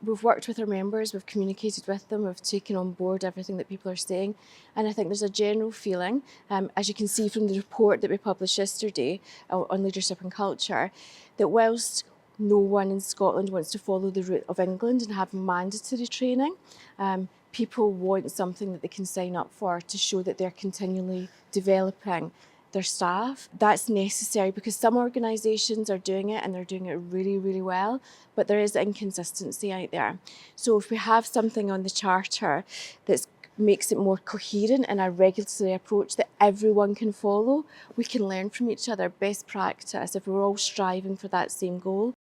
we've worked with our members, we've communicated with them, we've taken on board everything that people are saying, and I think there's a general feeling, as you can see from the report that we published yesterday on leadership and culture, that whilst no one in Scotland wants to follow the route of England and have mandatory training, people want something that they can sign up for to show that they're continually developing their staff. That's necessary because some organisations are doing it and they're doing it really, really well, but there is inconsistency out there. So if we have something on the charter that makes it more coherent and a regulatory approach that everyone can follow, we can learn from each other, best practice, if we're all striving for that same goal.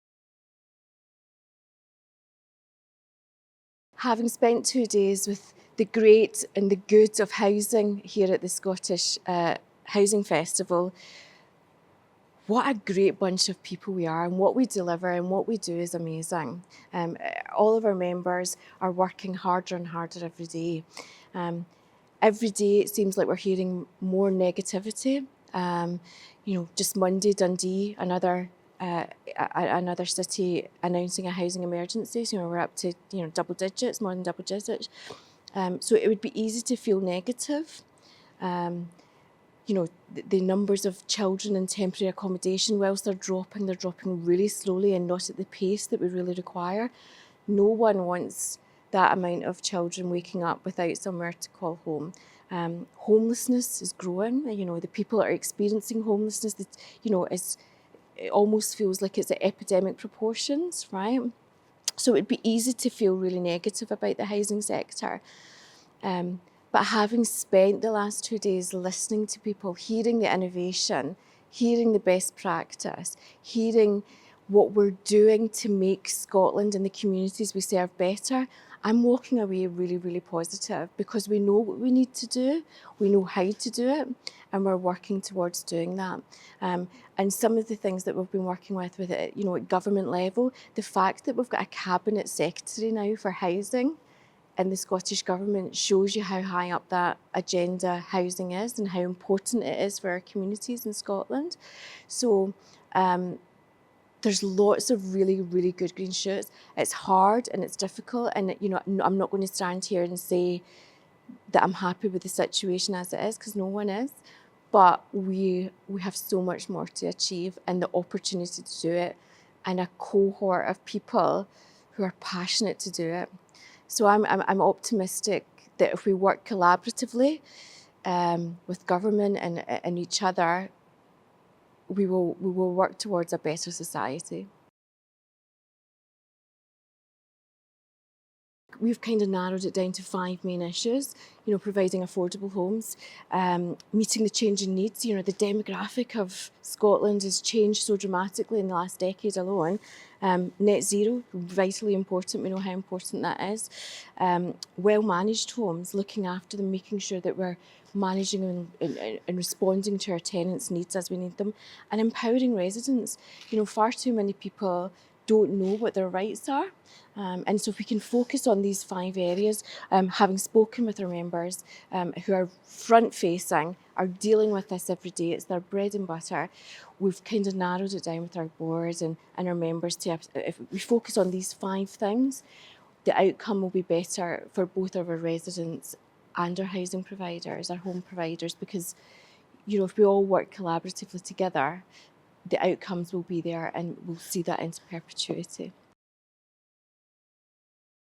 Having spent 2 days with the great and the good of housing here at the Scottish Housing Festival, what a great bunch of people we are, and what we deliver and what we do is amazing. All of our members are working harder and harder every day. Every day it seems like we're hearing more negativity. Just Monday, Dundee, another city announcing a housing emergency. So we're up to double digits, more than double digits. So it would be easy to feel negative. The numbers of children in temporary accommodation, whilst they're dropping really slowly and not at the pace that we really require. No one wants that amount of children waking up without somewhere to call home. Homelessness is growing. The people that are experiencing homelessness, it almost feels like it's at epidemic proportions, right? So it'd be easy to feel really negative about the housing sector. But having spent the last 2 days listening to people, hearing the innovation, hearing the best practice, hearing what we're doing to make Scotland and the communities we serve better, I'm walking away really, really positive because we know what we need to do, we know how to do it, and we're working towards doing that. And some of the things that we've been working with it, at government level, the fact that we've got a cabinet secretary now for housing in the Scottish Government shows you how high up that agenda housing is and how important it is for our communities in Scotland. So there's lots of really, really good green shoots. It's hard and it's difficult, and I'm not going to stand here and say that I'm happy with the situation as it is, because no one is. But we have so much more to achieve, and the opportunity to do it, and a cohort of people who are passionate to do it. So I'm optimistic that if we work collaboratively with government and each other, we will work towards a better society. We've kind of narrowed it down to 5 main issues, providing affordable homes, meeting the changing needs. The demographic of Scotland has changed so dramatically in the last decade alone. Net zero, vitally important, we know how important that is. Well-managed homes, looking after them, making sure that we're managing and responding to our tenants' needs as we need them, and empowering residents. Far too many people don't know what their rights are. And so if we can focus on these 5 areas, having spoken with our members who are front-facing, are dealing with this every day, it's their bread and butter, we've kind of narrowed it down with our board and our members to, if we focus on these 5 things, the outcome will be better for both of our residents and our housing providers, our home providers, because if we all work collaboratively together, the outcomes will be there and we'll see that into perpetuity.